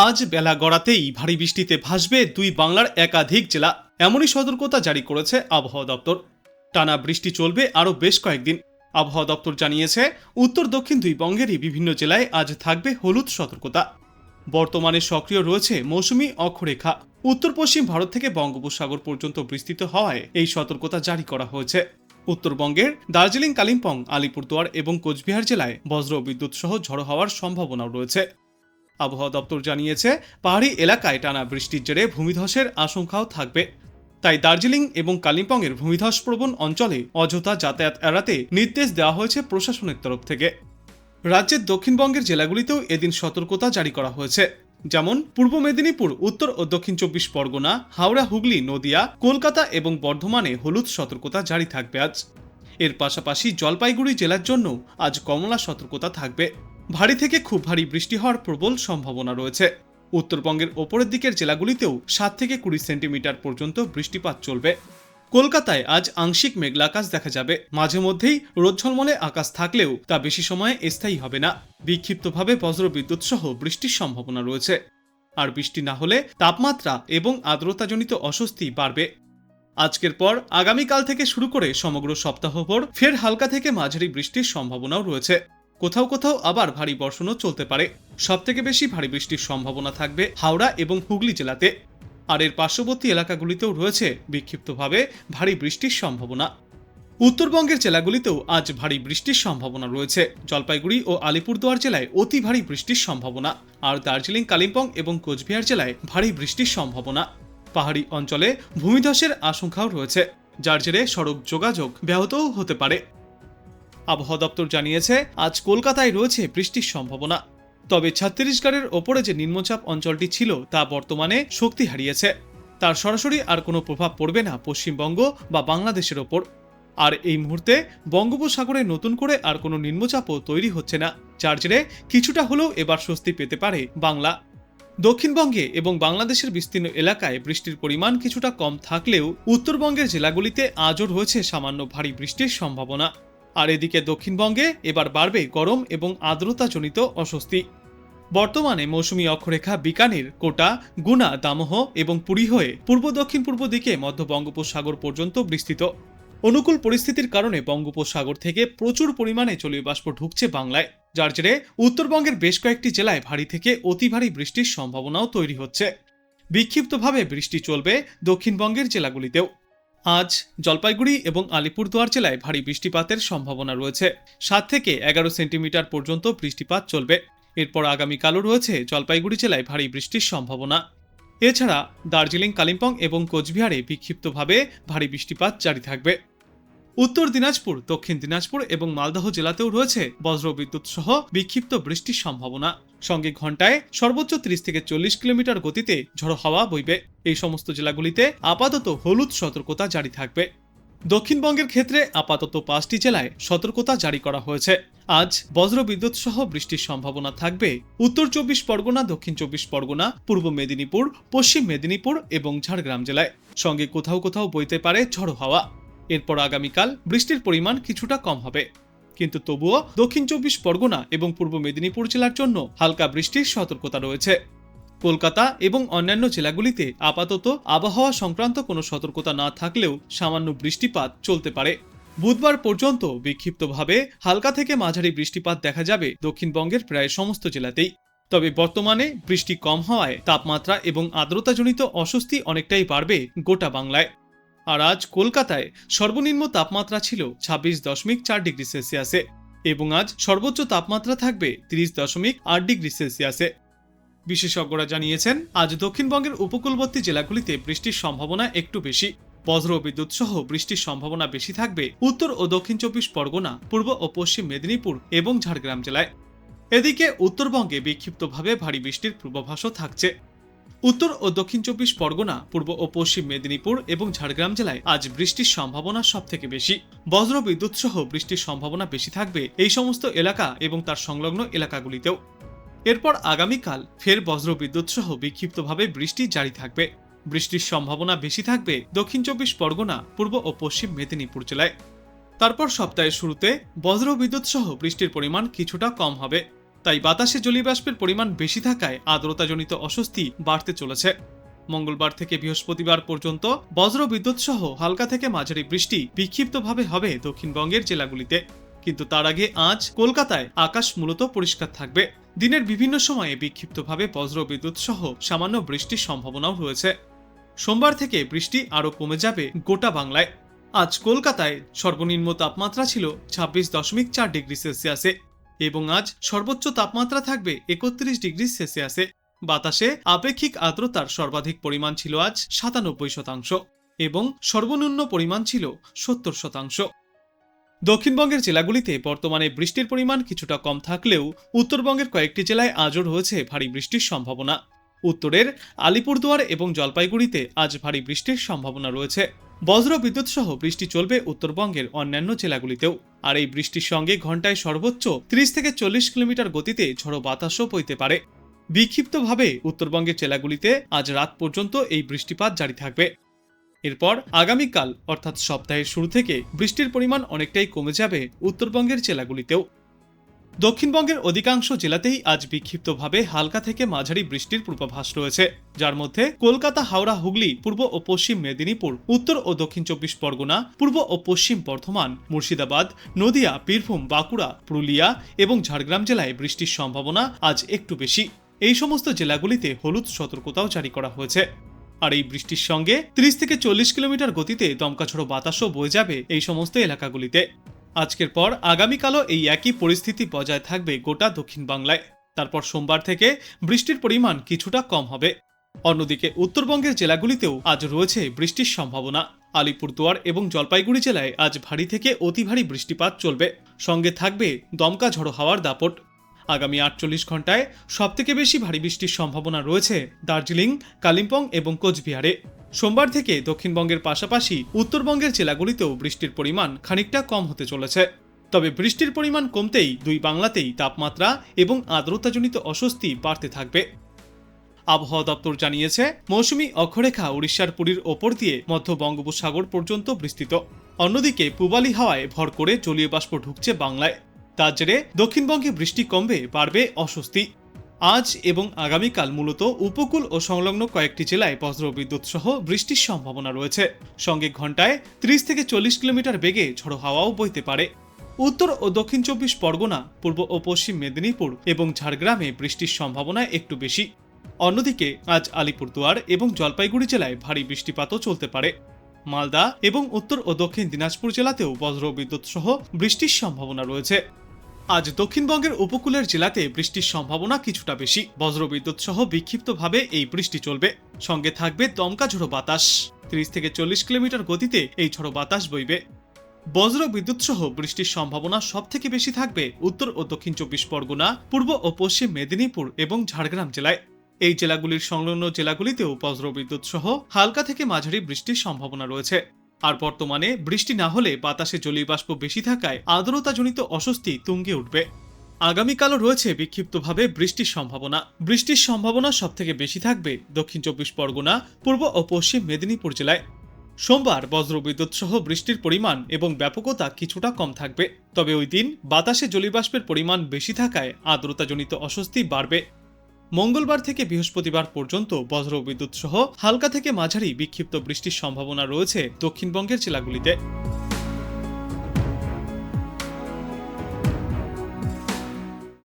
আজ বেলা গড়াতেই ভারী বৃষ্টিতে ভাসবে দুই বাংলার একাধিক জেলা, এমনই সতর্কতা জারি করেছে আবহাওয়া দপ্তর। টানা বৃষ্টি চলবে আরও বেশ কয়েকদিন। আবহাওয়া দপ্তর জানিয়েছে, উত্তর দক্ষিণ দুই বঙ্গেরই বিভিন্ন জেলায় আজ থাকবে হলুদ সতর্কতা। বর্তমানে সক্রিয় রয়েছে মৌসুমি অক্ষরেখা। উত্তর পশ্চিম ভারত থেকে বঙ্গোপসাগর পর্যন্ত বিস্তৃত হওয়ায় এই সতর্কতা জারি করা হয়েছে। উত্তরবঙ্গের দার্জিলিং, কালিম্পং, আলিপুরদুয়ার এবং কোচবিহার জেলায় বজ্র বিদ্যুৎ সহ ঝড়ো হওয়ার সম্ভাবনাও রয়েছে। আবহাওয়া দপ্তর জানিয়েছে, পাহাড়ি এলাকায় টানা বৃষ্টির জেরে ভূমিধসের আশঙ্কাও থাকবে। তাই দার্জিলিং এবং কালিম্পংয়ের ভূমিধসপ্রবণ অঞ্চলে অযথা যাতায়াত এড়াতে নির্দেশ দেওয়া হয়েছে প্রশাসনের তরফ থেকে। রাজ্যের দক্ষিণবঙ্গের জেলাগুলিতেও এদিন সতর্কতা জারি করা হয়েছে। যেমন পূর্ব মেদিনীপুর, উত্তর ও দক্ষিণ 24 পরগনা, হাওড়া, হুগলি, নদিয়া, কলকাতা এবং বর্ধমানে হলুদ সতর্কতা জারি থাকবে আজ। এর পাশাপাশি জলপাইগুড়ি জেলার জন্য আজ কমলা সতর্কতা থাকবে। ভারী থেকে খুব ভারী বৃষ্টি হওয়ার প্রবল সম্ভাবনা রয়েছে। উত্তরবঙ্গের ওপরের দিকের জেলাগুলিতেও 7 থেকে 20 সেন্টিমিটার পর্যন্ত বৃষ্টিপাত চলবে। কলকাতায় আজ আংশিক মেঘলা আকাশ দেখা যাবে। মাঝে মধ্যেই রোদঝলমলে আকাশ থাকলেও তা বেশি সময় স্থায়ী হবে না। বিক্ষিপ্তভাবে বজ্রবিদ্যুৎ সহ বৃষ্টির সম্ভাবনা রয়েছে। আর বৃষ্টি না হলে তাপমাত্রা এবং আর্দ্রতাজনিত অস্বস্তি বাড়বে। আজকের পর আগামীকাল থেকে শুরু করে সমগ্র সপ্তাহভর ফের হালকা থেকে মাঝারি বৃষ্টির সম্ভাবনাও রয়েছে। কোথাও কোথাও আবার ভারী বর্ষণও চলতে পারে। সবথেকে বেশি ভারী বৃষ্টির সম্ভাবনা থাকবে হাওড়া এবং হুগলি জেলাতে। আর এর পার্শ্ববর্তী এলাকাগুলিতেও রয়েছে বিক্ষিপ্তভাবে ভারী বৃষ্টির সম্ভাবনা। উত্তরবঙ্গের জেলাগুলিতেও আজ ভারী বৃষ্টির সম্ভাবনা রয়েছে। জলপাইগুড়ি ও আলিপুরদুয়ার জেলায় অতি ভারী বৃষ্টির সম্ভাবনা। আর দার্জিলিং, কালিম্পং এবং কোচবিহার জেলায় ভারী বৃষ্টির সম্ভাবনা। পাহাড়ি অঞ্চলে ভূমিধসের আশঙ্কাও রয়েছে, যার জেরে সড়ক যোগাযোগ ব্যাহতও হতে পারে। আবহাওয়া দপ্তর জানিয়েছে, আজ কলকাতায় রয়েছে বৃষ্টির সম্ভাবনা। তবে ছত্তিশগড়ের ওপরে যে নিম্নচাপ অঞ্চলটি ছিল তা বর্তমানে শক্তি হারিয়েছে। তার সরাসরি আর কোনো প্রভাব পড়বে না পশ্চিমবঙ্গ বা বাংলাদেশের ওপর। আর এই মুহূর্তে বঙ্গোপসাগরে নতুন করে আর কোনো নিম্নচাপও তৈরি হচ্ছে না, যার জেরে কিছুটা হলেও এবার স্বস্তি পেতে পারে বাংলা। দক্ষিণবঙ্গে এবং বাংলাদেশের বিস্তীর্ণ এলাকায় বৃষ্টির পরিমাণ কিছুটা কম থাকলেও উত্তরবঙ্গের জেলাগুলিতে আজও রয়েছে সামান্য ভারী বৃষ্টির সম্ভাবনা। আর এদিকে দক্ষিণবঙ্গে এবার বাড়বে গরম এবং আর্দ্রতাজনিত অস্বস্তি। বর্তমানে মৌসুমী অক্ষরেখা বিকানের, কোটা, গুনা, দামোহ এবং পুরী হয়ে পূর্ব দক্ষিণ পূর্ব দিকে মধ্য বঙ্গোপসাগর পর্যন্ত বিস্তৃত। অনুকূল পরিস্থিতির কারণে বঙ্গোপসাগর থেকে প্রচুর পরিমাণে জলীয় বাষ্প ঢুকছে বাংলায়, যার জেরে উত্তরবঙ্গের বেশ কয়েকটি জেলায় ভারী থেকে অতি ভারী বৃষ্টির সম্ভাবনাও তৈরি হচ্ছে। বিক্ষিপ্তভাবে বৃষ্টি চলবে দক্ষিণবঙ্গের জেলাগুলিতেও। আজ জলপাইগুড়ি এবং আলিপুরদুয়ার জেলায় ভারী বৃষ্টিপাতের সম্ভাবনা রয়েছে। 7 থেকে 11 সেন্টিমিটার পর্যন্ত বৃষ্টিপাত চলবে। এরপর আগামীকালও রয়েছে জলপাইগুড়ি জেলায় ভারী বৃষ্টির সম্ভাবনা। এছাড়া দার্জিলিং, কালিম্পং এবং কোচবিহারে বিক্ষিপ্তভাবে ভারী বৃষ্টিপাত জারি থাকবে। উত্তর দিনাজপুর, দক্ষিণ দিনাজপুর এবং মালদহ জেলাতেও রয়েছে বজ্রবিদ্যুৎ সহ বিক্ষিপ্ত বৃষ্টির সম্ভাবনা। সঙ্গে ঘন্টায় সর্বোচ্চ 30 থেকে 40 কিলোমিটার গতিতে ঝড়ো হাওয়া বইবে। এই সমস্ত জেলাগুলিতে আপাতত হলুদ সতর্কতা জারি থাকবে। দক্ষিণবঙ্গের ক্ষেত্রে আপাতত 5টি জেলায় সতর্কতা জারি করা হয়েছে। আজ বজ্রবিদ্যুৎ সহ বৃষ্টির সম্ভাবনা থাকবে উত্তর 24 পরগনা, দক্ষিণ 24 পরগনা, পূর্ব মেদিনীপুর, পশ্চিম মেদিনীপুর এবং ঝাড়গ্রাম জেলায়। সঙ্গে কোথাও কোথাও বইতে পারে ঝড়ো হাওয়া। এরপর আগামীকাল বৃষ্টির পরিমাণ কিছুটা কম হবে, কিন্তু তবুও দক্ষিণ 24 পরগনা এবং পূর্ব মেদিনীপুর জেলার জন্য হালকা বৃষ্টির সতর্কতা রয়েছে। কলকাতা এবং অন্যান্য জেলাগুলিতে আপাতত আবহাওয়া সংক্রান্ত কোনো সতর্কতা না থাকলেও সামান্য বৃষ্টিপাত চলতে পারে। বুধবার পর্যন্ত বিক্ষিপ্তভাবে হালকা থেকে মাঝারি বৃষ্টিপাত দেখা যাবে দক্ষিণবঙ্গের প্রায় সমস্ত জেলাতেই। তবে বর্তমানে বৃষ্টি কম হওয়ায় তাপমাত্রা এবং আর্দ্রতাজনিত অস্বস্তি অনেকটাই বাড়বে গোটা বাংলায়। আর আজ কলকাতায় সর্বনিম্ন তাপমাত্রা ছিল 26.4 ডিগ্রি সেলসিয়াসে এবং আজ সর্বোচ্চ তাপমাত্রা থাকবে 30.8 ডিগ্রি সেলসিয়াসে। বিশেষজ্ঞরা জানিয়েছেন, আজ দক্ষিণবঙ্গের উপকূলবর্তী জেলাগুলিতে বৃষ্টির সম্ভাবনা একটু বেশি। বজ্র বিদ্যুৎ সহ বৃষ্টির সম্ভাবনা বেশি থাকবে উত্তর ও দক্ষিণ 24 পরগনা, পূর্ব ও পশ্চিম মেদিনীপুর এবং ঝাড়গ্রাম জেলায়। এদিকে উত্তরবঙ্গে বিক্ষিপ্তভাবে ভারী বৃষ্টির পূর্বাভাসও থাকছে। উত্তর ও দক্ষিণ 24 পরগনা, পূর্ব ও পশ্চিম মেদিনীপুর এবং ঝাড়গ্রাম জেলায় আজ বৃষ্টির সম্ভাবনা সব থেকে বেশি। বজ্র বিদ্যুৎ সহ বৃষ্টির সম্ভাবনা বেশি থাকবে এই সমস্ত এলাকা এবং তার সংলগ্ন এলাকাগুলিতেও। এরপর আগামীকাল ফের বজ্র বিদ্যুৎ সহ বিক্ষিপ্তভাবে বৃষ্টি জারি থাকবে। বৃষ্টির সম্ভাবনা বেশি থাকবে দক্ষিণ 24 পরগনা, পূর্ব ও পশ্চিম মেদিনীপুর জেলায়। তারপর সপ্তাহের শুরুতে বজ্র বিদ্যুৎ সহ বৃষ্টির পরিমাণ কিছুটা কম হবে। তাই বাতাসে জলীয় বাষ্পের পরিমাণ বেশি থাকায় আর্দ্রতাজনিত অস্বস্তি বাড়তে চলেছে। মঙ্গলবার থেকে বৃহস্পতিবার পর্যন্ত বজ্র বিদ্যুৎ সহ হালকা থেকে মাঝারি বৃষ্টি বিক্ষিপ্তভাবে হবে দক্ষিণবঙ্গের জেলাগুলিতে। কিন্তু তার আগে আজ কলকাতায় আকাশ মূলত পরিষ্কার থাকবে। দিনের বিভিন্ন সময়ে বিক্ষিপ্তভাবে বজ্র বিদ্যুৎ সহ সামান্য বৃষ্টির সম্ভাবনাও রয়েছে। সোমবার থেকে বৃষ্টি আরও কমে যাবে গোটা বাংলায়। আজ কলকাতায় সর্বনিম্ন তাপমাত্রা ছিল 26.4 ডিগ্রি সেলসিয়াসে এবং আজ সর্বোচ্চ তাপমাত্রা থাকবে 31 ডিগ্রি সেলসিয়াসে। বাতাসে আপেক্ষিক আর্দ্রতার সর্বাধিক পরিমাণ ছিল আজ 97% এবং সর্বনিম্ন পরিমাণ ছিল 70%। দক্ষিণবঙ্গের জেলাগুলিতে বর্তমানে বৃষ্টির পরিমাণ কিছুটা কম থাকলেও উত্তরবঙ্গের কয়েকটি জেলায় আজও রয়েছে ভারী বৃষ্টির সম্ভাবনা। উত্তরের আলিপুরদুয়ার এবং জলপাইগুড়িতে আজ ভারী বৃষ্টির সম্ভাবনা রয়েছে। বজ্র বিদ্যুৎ সহ বৃষ্টি চলবে উত্তরবঙ্গের অন্যান্য জেলাগুলিতেও। আর এই বৃষ্টির সঙ্গে ঘন্টায় সর্বোচ্চ 30 থেকে 40 কিলোমিটার গতিতে ঝড়ো বাতাসও বইতে পারে। বিক্ষিপ্তভাবে উত্তরবঙ্গের জেলাগুলিতে আজ রাত পর্যন্ত এই বৃষ্টিপাত জারি থাকবে। এরপর আগামীকাল অর্থাৎ সপ্তাহের শুরু থেকে বৃষ্টির পরিমাণ অনেকটাই কমে যাবে উত্তরবঙ্গের জেলাগুলিতেও। দক্ষিণবঙ্গের অধিকাংশ জেলাতেই আজ বিক্ষিপ্তভাবে হালকা থেকে মাঝারি বৃষ্টির পূর্বাভাস রয়েছে, যার মধ্যে কলকাতা, হাওড়া, হুগলি, পূর্ব ও পশ্চিম মেদিনীপুর, উত্তর ও দক্ষিণ 24 পরগনা, পূর্ব ও পশ্চিম বর্ধমান, মুর্শিদাবাদ, নদিয়া, বীরভূম, বাঁকুড়া, পুরুলিয়া এবং ঝাড়গ্রাম জেলায় বৃষ্টির সম্ভাবনা আজ একটু বেশি। এই সমস্ত জেলাগুলিতে হলুদ সতর্কতাও জারি করা হয়েছে। আর এই বৃষ্টির সঙ্গে 30 থেকে 40 কিলোমিটার গতিতে দমকাঝড়ো বাতাসও বয়ে যাবে এই সমস্ত এলাকাগুলিতে। আজকের পর আগামীকালও এই একই পরিস্থিতি বজায় থাকবে গোটা দক্ষিণ বাংলায়। তারপর সোমবার থেকে বৃষ্টির পরিমাণ কিছুটা কম হবে। অন্যদিকে উত্তরবঙ্গের জেলাগুলিতেও আজ রয়েছে বৃষ্টির সম্ভাবনা। আলিপুরদুয়ার এবং জলপাইগুড়ি জেলায় আজ ভারী থেকে অতি ভারী বৃষ্টিপাত চলবে, সঙ্গে থাকবে দমকা ঝড়ো হাওয়ার দাপট। আগামী 48 ঘন্টায় সবথেকে বেশি ভারী বৃষ্টির সম্ভাবনা রয়েছে দার্জিলিং, কালিম্পং এবং কোচবিহারে। সোমবার থেকে দক্ষিণবঙ্গের পাশাপাশি উত্তরবঙ্গের জেলাগুলিতেও বৃষ্টির পরিমাণ খানিকটা কম হতে চলেছে। তবে বৃষ্টির পরিমাণ কমতেই দুই বাংলাতেই তাপমাত্রা এবং আর্দ্রতাজনিত অস্বস্তি বাড়তে থাকবে। আবহাওয়া দপ্তর জানিয়েছে, মৌসুমী অক্ষরেখা উড়িষ্যার পুরীর ওপর দিয়ে মধ্য বঙ্গোপসাগর পর্যন্ত বিস্তৃত। অন্যদিকে পূবালি হাওয়ায় ভর করে জলীয় বাষ্প ঢুকছে বাংলায়। তার জেরে দক্ষিণবঙ্গে বৃষ্টি কমবে, বাড়বে অস্বস্তি। আজ এবং আগামীকাল মূলত উপকূল ও সংলগ্ন কয়েকটি জেলায় বজ্রবিদ্যুৎ সহ বৃষ্টির সম্ভাবনা রয়েছে, সঙ্গে ঘন্টায় 30 থেকে 40 কিলোমিটার বেগে ঝড়ো হাওয়াও বইতে পারে। উত্তর ও দক্ষিণ 24 পরগনা, পূর্ব ও পশ্চিম মেদিনীপুর এবং ঝাড়গ্রামে বৃষ্টির সম্ভাবনা একটু বেশি। অন্যদিকে আজ আলিপুরদুয়ার এবং জলপাইগুড়ি জেলায় ভারী বৃষ্টিপাতও চলতে পারে। মালদা এবং উত্তর ও দক্ষিণ দিনাজপুর জেলাতেও বজ্রবিদ্যুৎ সহ বৃষ্টির সম্ভাবনা রয়েছে। আজ দক্ষিণবঙ্গের উপকূলের জেলাতে বৃষ্টির সম্ভাবনা কিছুটা বেশি। বজ্রবিদ্যুৎ সহ বিক্ষিপ্তভাবে এই বৃষ্টি চলবে, সঙ্গে থাকবে দমকা ঝড়ো বাতাস। 30 থেকে 40 কিলোমিটার গতিতে এই ঝড়ো বাতাস বইবে। বজ্র বিদ্যুৎ সহ বৃষ্টির সম্ভাবনা সব থেকে বেশি থাকবে উত্তর ও দক্ষিণ 24 পরগনা, পূর্ব ও পশ্চিম মেদিনীপুর এবং ঝাড়গ্রাম জেলায়। এই জেলাগুলির সংলগ্ন জেলাগুলিতেও বজ্র বিদ্যুৎ সহ হালকা থেকে মাঝারি বৃষ্টির সম্ভাবনা রয়েছে। আর বর্তমানে বৃষ্টি না হলে বাতাসে জলীয় বাষ্প বেশি থাকায় আর্দ্রতাজনিত অস্বস্তি তুঙ্গে উঠবে। আগামীকালও রয়েছে বিক্ষিপ্তভাবে বৃষ্টির সম্ভাবনা। বৃষ্টির সম্ভাবনা সব থেকে বেশি থাকবে দক্ষিণ 24 পরগনা, পূর্ব ও পশ্চিম মেদিনীপুর জেলায়। সোমবার বজ্রবিদ্যুৎ সহ বৃষ্টির পরিমাণ এবং ব্যাপকতা কিছুটা কম থাকবে, তবে ওই দিন বাতাসে জলীয়বাষ্পের পরিমাণ বেশি থাকায় আর্দ্রতাজনিত অস্বস্তি বাড়বে। মঙ্গলবার থেকে বৃহস্পতিবার পর্যন্ত বজ্রবিদ্যুৎ সহ হালকা থেকে মাঝারি বিক্ষিপ্ত বৃষ্টির সম্ভাবনা রয়েছে দক্ষিণবঙ্গের জেলাগুলিতে।